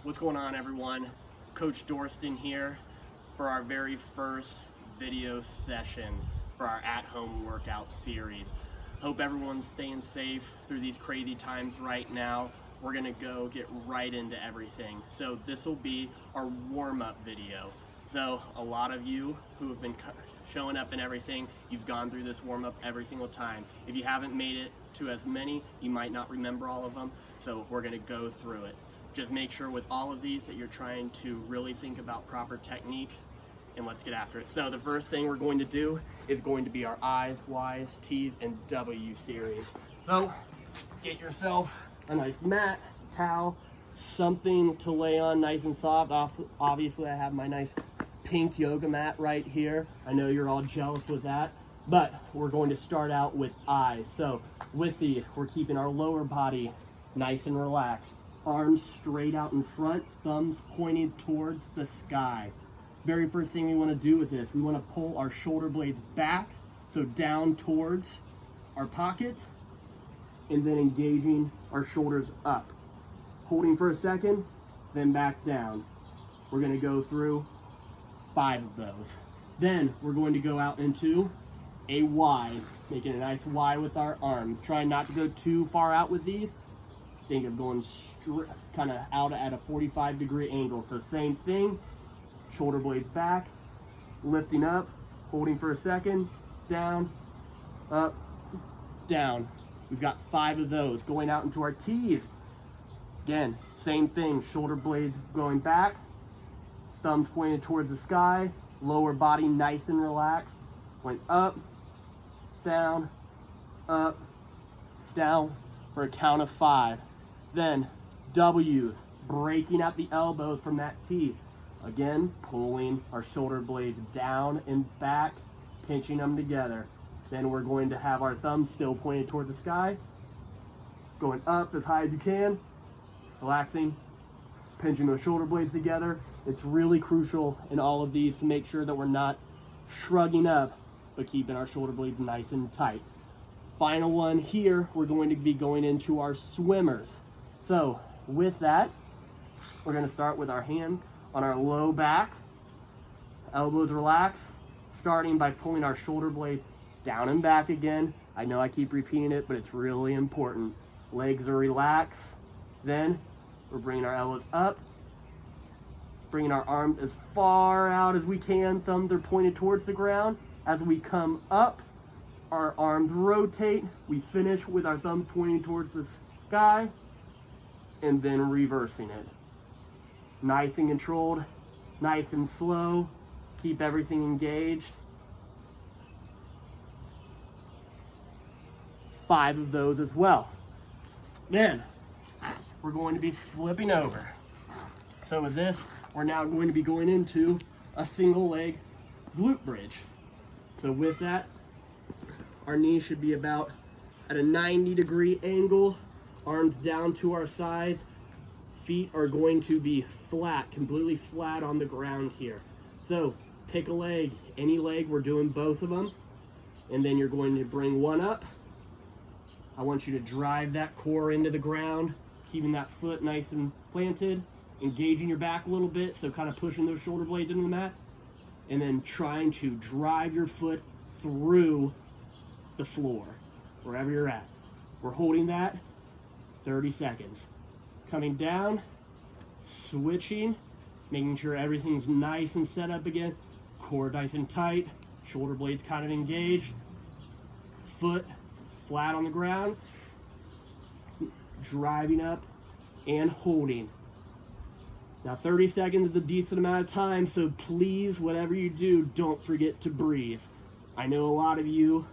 What's going on, everyone? Coach Dorston here for our very first video session for our at-home workout series. Hope everyone's staying safe through these crazy times right now. We're gonna go get right into everything. So this will be our warm-up video. So a lot of you who have been showing up and everything, you've gone through this warm-up every single time. If you haven't made it to as many, you might not remember all of them. So we're gonna go through it. Just make sure with all of these that you're trying to really think about proper technique, and let's get after it. So the first thing we're going to do is going to be our I's, Y's, T's, and W series. So get yourself a nice mat, towel, something to lay on nice and soft. Obviously I have my nice pink yoga mat right here. I know you're all jealous with that, but we're going to start out with I's. So with these, we're keeping our lower body nice and relaxed. Arms straight out in front, thumbs pointed towards the sky. Very first thing we want to do with this, we want to pull our shoulder blades back, so down towards our pockets, and then engaging our shoulders up. Holding for a second, then back down. We're going to go through 5 of those. Then we're going to go out into a Y, making a nice Y with our arms. Try not to go too far out with these. Think of going straight, kind of out at a 45-degree angle. So same thing, shoulder blades back, lifting up, holding for a second, down, up, down. We've got 5 of those. Going out into our T's. Again, same thing, shoulder blades going back, thumbs pointed towards the sky, lower body nice and relaxed. Going up, down, for a count of 5. Then W's, breaking out the elbows from that T. Again, pulling our shoulder blades down and back, pinching them together. Then we're going to have our thumbs still pointed toward the sky, going up as high as you can, relaxing, pinching those shoulder blades together. It's really crucial in all of these to make sure that we're not shrugging up, but keeping our shoulder blades nice and tight. Final one here, we're going to be going into our swimmers. So with that, we're going to start with our hand on our low back, elbows relaxed, starting by pulling our shoulder blade down and back again. I know I keep repeating it, but it's really important. Legs are relaxed. Then we're bringing our elbows up, bringing our arms as far out as we can. Thumbs are pointed towards the ground. As we come up, our arms rotate. We finish with our thumbs pointing towards the sky, and then reversing it. Nice and controlled, nice and slow. Keep everything engaged. 5 of those as well. Then we're going to be flipping over. So with this, we're now going to be going into a single leg glute bridge. So with that, our knees should be about at a 90-degree angle, arms down to our sides. Feet are going to be flat, completely flat on the ground here. So pick a leg, any leg, we're doing both of them. And then you're going to bring one up. I want you to drive that core into the ground, keeping that foot nice and planted, engaging your back a little bit, so kind of pushing those shoulder blades into the mat, and then trying to drive your foot through the floor, wherever you're at. We're holding that 30 seconds. Coming down, switching, making sure everything's nice and set up again. Core nice and tight, shoulder blades kind of engaged, foot flat on the ground, driving up and holding. Now 30 seconds is a decent amount of time, so please, whatever you do, don't forget to breathe. I know a lot of you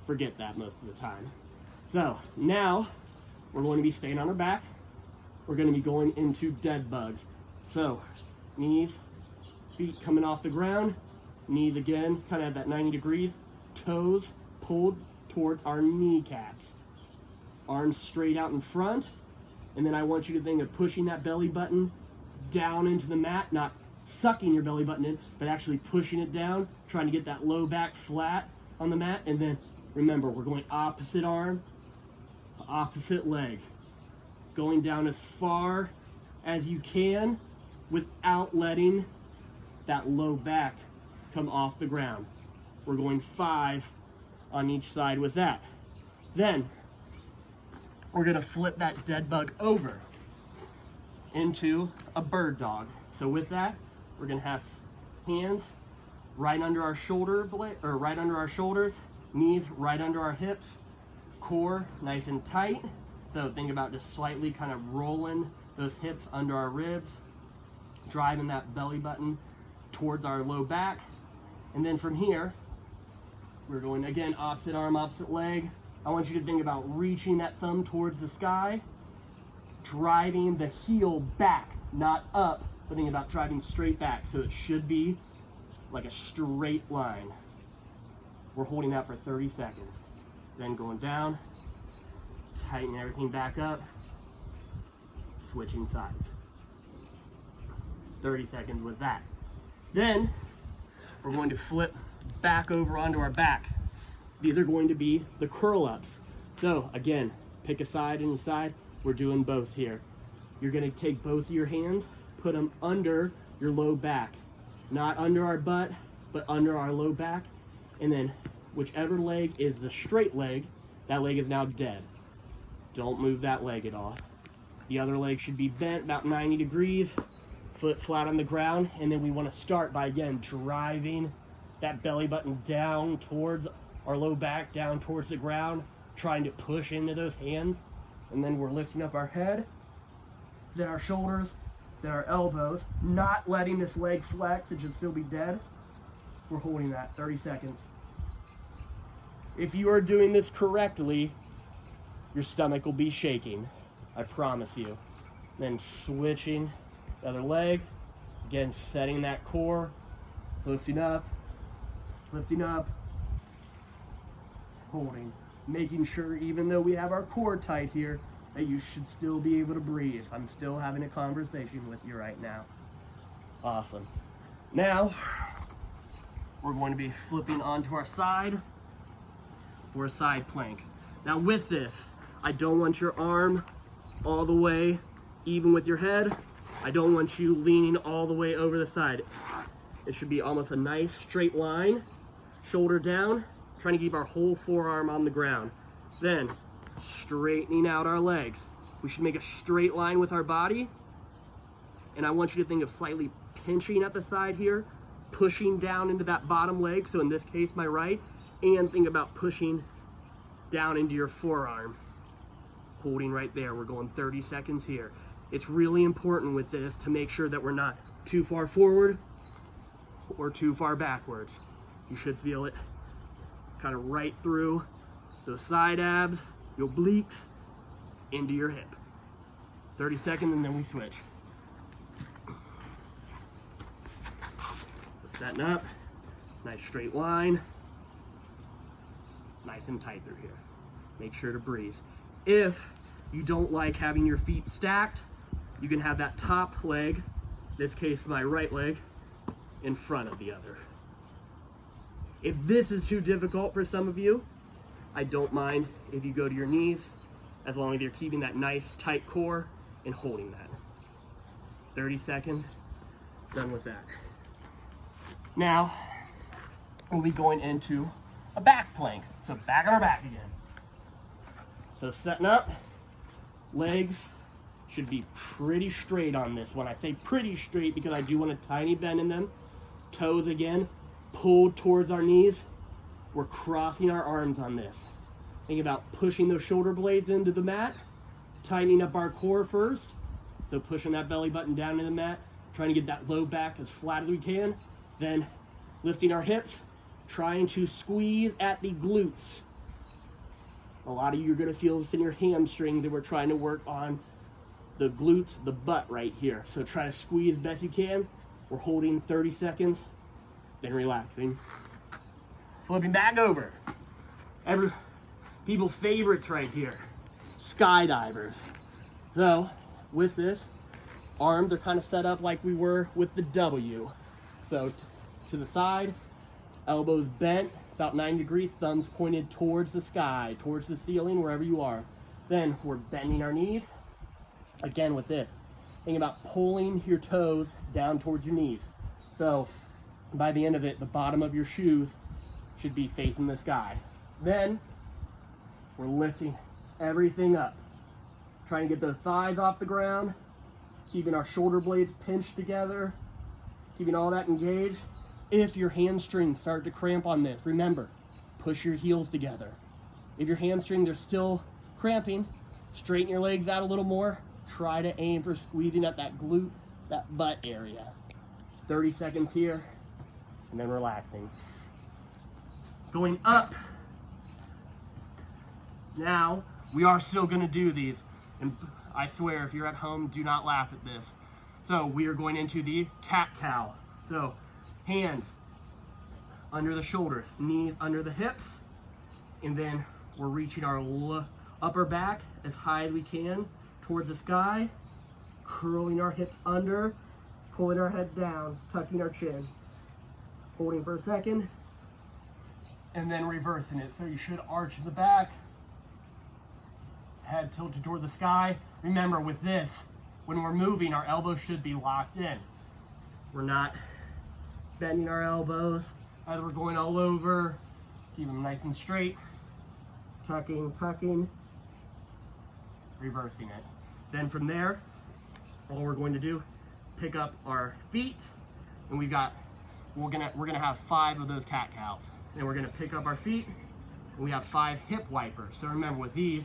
forget that most of the time. So now we're going to be staying on our back. We're going to be going into dead bugs. So knees, feet coming off the ground, knees again, kind of at that 90 degrees, toes pulled towards our kneecaps, arms straight out in front, and then I want you to think of pushing that belly button down into the mat, not sucking your belly button in, but actually pushing it down, trying to get that low back flat on the mat. And then remember, we're going opposite arm, opposite leg, going down as far as you can without letting that low back come off the ground. We're going 5 on each side with that. Then we're gonna flip that dead bug over into a bird dog. So with that, we're gonna have hands right under our shoulder blade, or right under our shoulders, knees right under our hips, core nice and tight. So think about just slightly kind of rolling those hips under our ribs, driving that belly button towards our low back. And then from here, we're going again, opposite arm, opposite leg. I want you to think about reaching that thumb towards the sky, driving the heel back, not up, but think about driving straight back. So it should be like a straight line. We're holding that for 30 seconds. Then going down, tighten everything back up, switching sides. 30 seconds with that. Then we're going to flip back over onto our back. These are going to be the curl ups. So again, pick a side and a side. We're doing both here. You're gonna take both of your hands, put them under your low back. Not under our butt, but under our low back. And then whichever leg is the straight leg, that leg is now dead. Don't move that leg at all. The other leg should be bent about 90 degrees, foot flat on the ground. And then we wanna start by, again, driving that belly button down towards our low back, down towards the ground, trying to push into those hands. And then we're lifting up our head, then our shoulders, then our elbows, not letting this leg flex, it should still be dead. We're holding that 30 seconds. If you are doing this correctly, your stomach will be shaking, I promise you. Then switching the other leg, again, setting that core, lifting up, holding, making sure even though we have our core tight here, that you should still be able to breathe. I'm still having a conversation with you right now. Awesome. Now, we're going to be flipping onto our side for a side plank. Now with this, I don't want your arm all the way even with your head. I don't want you leaning all the way over the side. It should be almost a nice straight line, shoulder down, trying to keep our whole forearm on the ground. Then, straightening out our legs. We should make a straight line with our body. And I want you to think of slightly pinching at the side here, pushing down into that bottom leg, so in this case, my right, and think about pushing down into your forearm. Holding right there. We're going 30 seconds here. It's really important with this to make sure that we're not too far forward or too far backwards. You should feel it kind of right through those side abs, your obliques, into your hip. 30 seconds and then we switch. So setting up, nice straight line, nice and tight through here. Make sure to breathe. If you don't like having your feet stacked, you can have that top leg, in this case my right leg, in front of the other. If this is too difficult for some of you, I don't mind if you go to your knees, as long as you're keeping that nice tight core and holding that. 30 seconds, done with that. Now, we'll be going into a back plank. So back on our back again. So setting up, legs should be pretty straight on this one. I say pretty straight because I do want a tiny bend in them. Toes again, pulled towards our knees. We're crossing our arms on this. Think about pushing those shoulder blades into the mat, tightening up our core first. So pushing that belly button down into the mat, trying to get that low back as flat as we can. Then lifting our hips, trying to squeeze at the glutes. A lot of you are going to feel this in your hamstrings, and we're trying to work on the glutes, the butt right here. So try to squeeze best you can. We're holding 30 seconds, then relaxing. Flipping back over. People's favorites right here, skydivers. So with this, arms are kind of set up like we were with the W. So to the side, elbows bent, about 90 degrees, thumbs pointed towards the sky, towards the ceiling, wherever you are. Then we're bending our knees. Again with this, Think about pulling your toes down towards your knees. So by the end of it, the bottom of your shoes should be facing the sky. Then we're lifting everything up. Trying to get those thighs off the ground, keeping our shoulder blades pinched together, keeping all that engaged. If your hamstrings start to cramp on this, remember, push your heels together. If your hamstrings are still cramping, straighten your legs out a little more. Try to aim for squeezing at that glute, that butt area. 30 seconds here, and then relaxing. Going up. Now, we are still gonna do these, and I swear, if you're at home, do not laugh at this. So we are going into the cat-cow. So hands under the shoulders, knees under the hips, and then we're reaching our upper back as high as we can towards the sky, curling our hips under, pulling our head down, tucking our chin, holding for a second, and then reversing it. So you should arch in the back, head tilted toward the sky. Remember, with this, when we're moving, our elbows should be locked in. We're not bending our elbows. Either we're going all over, keep them nice and straight, tucking, reversing it. Then from there, all we're going to do, pick up our feet, and we're gonna have 5 of those cat cows. And we're gonna pick up our feet, and we have 5 hip wipers. So remember, with these,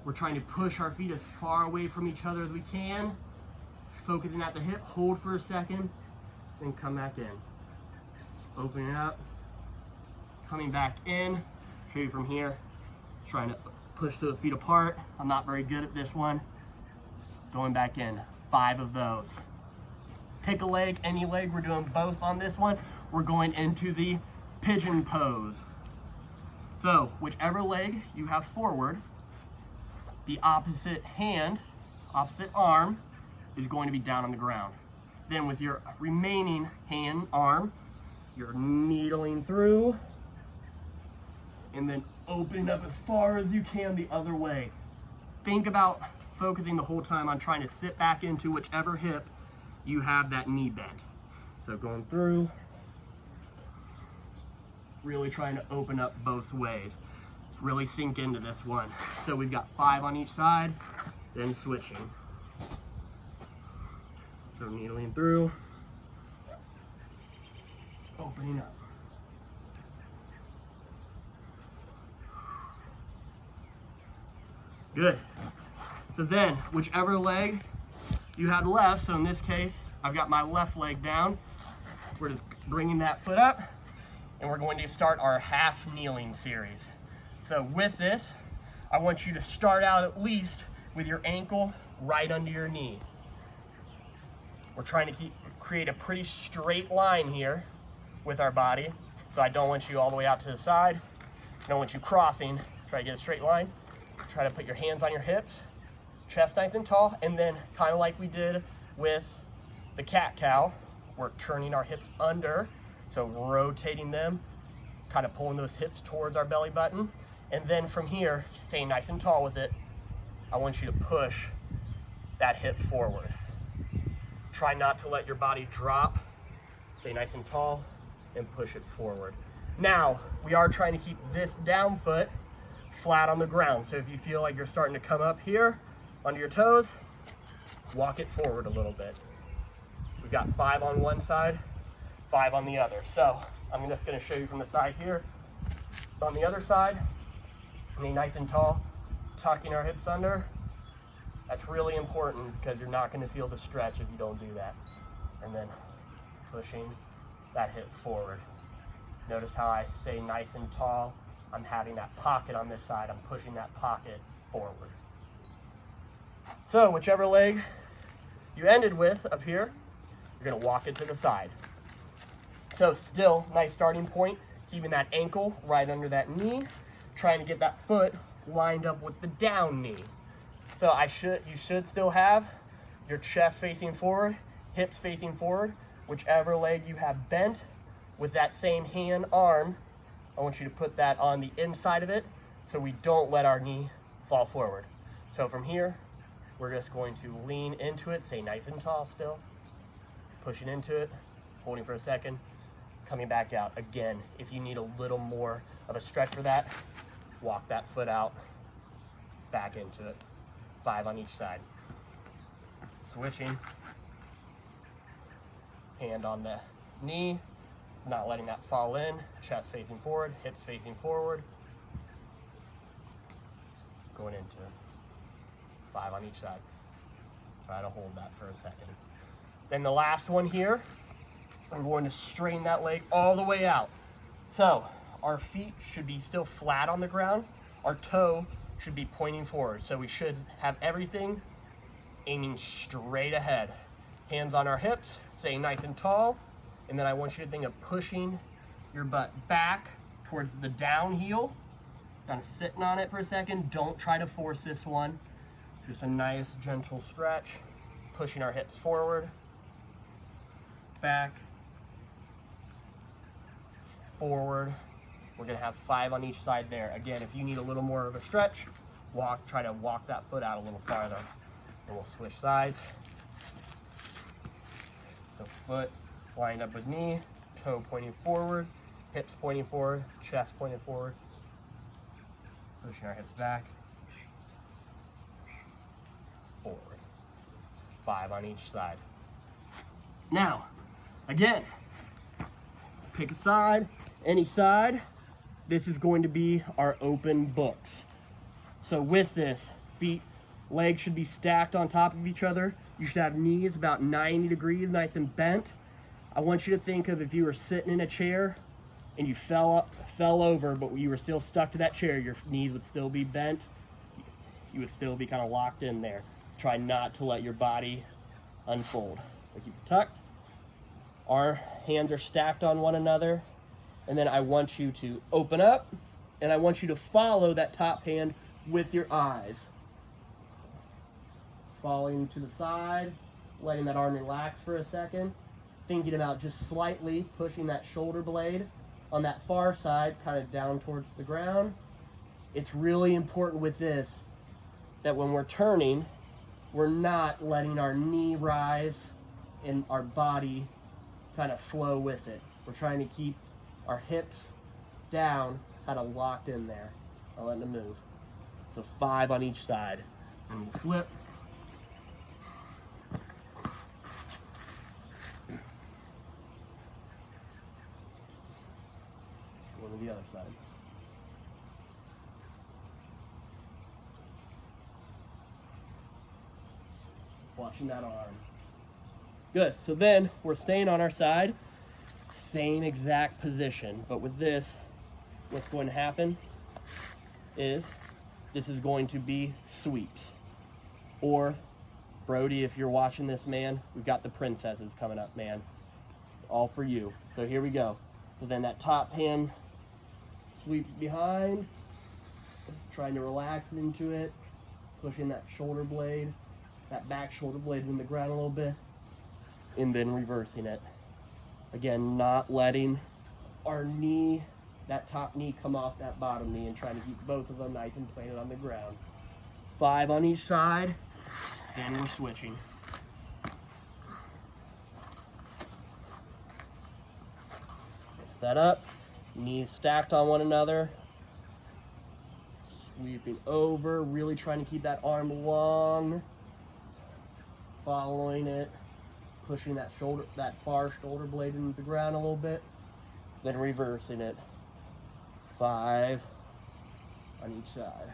we're trying to push our feet as far away from each other as we can, focusing at the hip, hold for a second, then come back in. Opening it up, coming back in, show you from here, trying to push those feet apart. I'm not very good at this one. Going back in, 5 of those. Pick a leg, any leg, we're doing both on this one. We're going into the pigeon pose. So, whichever leg you have forward, the opposite hand, opposite arm, is going to be down on the ground. Then with your remaining arm, you're needling through, and then opening up as far as you can the other way. Think about focusing the whole time on trying to sit back into whichever hip you have that knee bent. So going through, really trying to open up both ways. Really sink into this one. So we've got 5 on each side, then switching. So needling through, opening up. Good. So then, whichever leg you had left, so in this case, I've got my left leg down. We're just bringing that foot up, and we're going to start our half kneeling series. So with this, I want you to start out at least with your ankle right under your knee. We're trying to create a pretty straight line here with our body. So I don't want you all the way out to the side. I don't want you crossing. Try to get a straight line. Try to put your hands on your hips, chest nice and tall, and then kind of like we did with the cat-cow, we're turning our hips under, so rotating them, kind of pulling those hips towards our belly button. And then from here, staying nice and tall with it, I want you to push that hip forward. Try not to let your body drop. Stay nice and tall and push it forward. Now, we are trying to keep this down foot flat on the ground. So if you feel like you're starting to come up here onto your toes, walk it forward a little bit. We've got 5 on one side, 5 on the other. So I'm just going to show you from the side here. On the other side, stay nice and tall, tucking our hips under. That's really important because you're not going to feel the stretch if you don't do that. And then pushing that hip forward. Notice how I stay nice and tall. I'm having that pocket on this side. I'm pushing that pocket forward. So whichever leg you ended with up here, you're going to walk it to the side. So still, nice starting point, keeping that ankle right under that knee, trying to get that foot lined up with the down knee. So you should still have your chest facing forward, hips facing forward, whichever leg you have bent with that same arm, I want you to put that on the inside of it so we don't let our knee fall forward. So from here, we're just going to lean into it, stay nice and tall still, pushing into it, holding for a second, coming back out. Again, if you need a little more of a stretch for that, walk that foot out, back into it. 5 on each side. Switching, hand on the knee, not letting that fall in, chest facing forward, hips facing forward, going into it. 5 on each side. Try to hold that for a second. Then the last one here, we're going to strain that leg all the way out. So our feet should be still flat on the ground. Our toe should be pointing forward. So we should have everything aiming straight ahead. Hands on our hips, staying nice and tall. And then I want you to think of pushing your butt back towards the down heel. Kind of sitting on it for a second. Don't try to force this one. Just a nice gentle stretch. Pushing our hips forward, back, forward. We're gonna have 5 on each side there. Again, if you need a little more of a stretch, try to walk that foot out a little farther. And we'll switch sides. So foot lined up with knee, toe pointing forward, hips pointing forward, chest pointing forward. Pushing our hips back, forward. 5 on each side. Now, again, pick a side, any side. This is going to be our open books. So with this, legs should be stacked on top of each other. You should have knees about 90 degrees, nice and bent. I want you to think of if you were sitting in a chair and you fell over, but you were still stuck to that chair, your knees would still be bent. You would still be kind of locked in there. Try not to let your body unfold. So keep it tucked. Our hands are stacked on one another. And then I want you to open up, and I want you to follow that top hand with your eyes. Falling to the side, letting that arm relax for a second. Thinking about just slightly pushing that shoulder blade on that far side, kind of down towards the ground. It's really important with this that when we're turning, we're not letting our knee rise and our body kind of flow with it. We're trying to keep our hips down, kind of locked in there, not letting them move. So 5 on each side. And we'll flip. Go to the other side. Watching that arm. Good, so then we're staying on our side, same exact position, but with this, what's going to happen is this is going to be sweeps. Or, Brody, if you're watching this, man, we've got the princesses coming up, man. All for you. So here we go. So then that top hand sweeps behind, trying to relax into it, pushing that shoulder blade, that back shoulder blade in the ground a little bit, and then reversing it. Again, not letting our knee, that top knee, come off that bottom knee, and trying to keep both of them nice and planted on the ground. 5 on each side, then we're switching. Set up, knees stacked on one another, sweeping over, really trying to keep that arm long, following it, pushing that far shoulder blade into the ground a little bit, then reversing it. 5 on each side.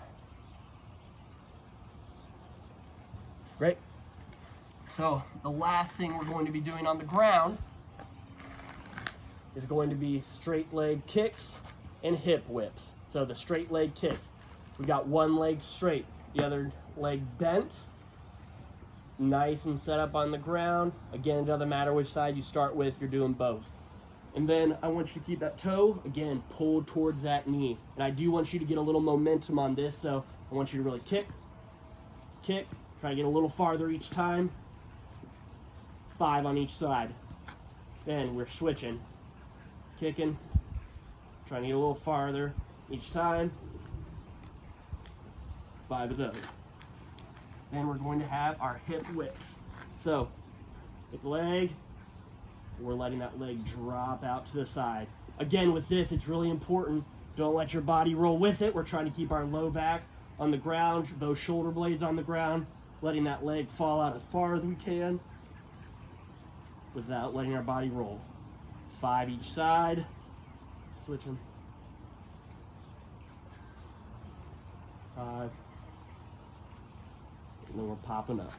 Great. So the last thing we're going to be doing on the ground is going to be straight leg kicks and hip whips. So the straight leg kicks, we got one leg straight, the other leg bent, nice and set up on the ground. Again, it doesn't matter which side you start with, you're doing both. And then I want you to keep that toe, again, pulled towards that knee. And I do want you to get a little momentum on this, so I want you to really kick, try to get a little farther each time. 5 on each side. Then we're switching, kicking, trying to get a little farther each time. 5 of those. Then we're going to have our hip whips. So, hip leg, we're letting that leg drop out to the side. Again, with this, it's really important. Don't let your body roll with it. We're trying to keep our low back on the ground, those shoulder blades on the ground, letting that leg fall out as far as we can without letting our body roll. 5 each side. Switching. 5. And then we're popping up.